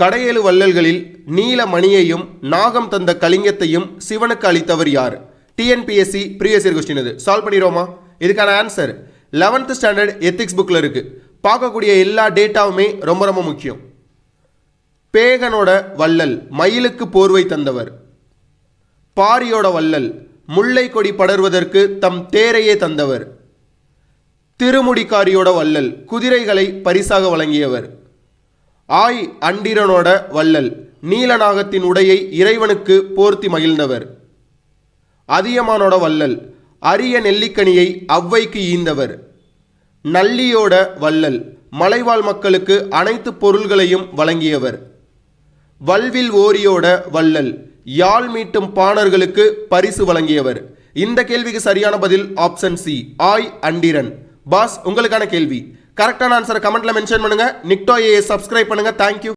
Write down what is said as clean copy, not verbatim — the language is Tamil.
கடையேழு வள்ளல்களில் நீல மணியையும் நாகம் தந்த கலிங்கத்தையும் சிவனுக்கு அளித்தவர் யார்? டிஎன்பிஎஸ்சி ப்ரீவியஸ் இயர் கொஸ்டின் இது. சால்வ் பண்ணிடுவோமா? இதுக்கான ஆன்சர் 11th ஸ்டாண்டர்ட் எத்திக்ஸ் புக்கில் இருக்குது. பார்க்கக்கூடிய எல்லா டேட்டாவுமே ரொம்ப ரொம்ப முக்கியம். பேகனோட வள்ளல் மயிலுக்கு போர்வை தந்தவர். பாரியோட வள்ளல் முல்லை கொடி படர்வதற்கு தம் தேரையே தந்தவர். திருமுடிக்காரியோட வள்ளல் குதிரைகளை பரிசாக வழங்கியவர். ஆய் அண்டிரனோட வள்ளல் நீலநாகத்தின் உடையை இறைவனுக்கு போர்த்தி மகிழ்ந்தவர். அதியமானோட வள்ளல் அரிய நெல்லிக்கனியை ஔவைக்கு ஈந்தவர். நல்லியோட வள்ளல் மலைவாழ் மக்களுக்கு அனைத்து பொருள்களையும் வழங்கியவர். வல்வில் ஓரியோட வள்ளல் யாழ் மீட்டும் பாணர்களுக்கு பரிசு வழங்கியவர். இந்த கேள்விக்கு சரியான பதில் ஆப்ஷன் சி, ஆய் அண்டிரன். பாஸ், உங்களுக்கான கேள்வி. கரெக்டான ஆன்சரை கமெண்ட்ல மென்ஷன் பண்ணுங்க. நிக்டோ ஏ சப்ஸ்கிரைப் பண்ணுங்க. தேங்க்யூ.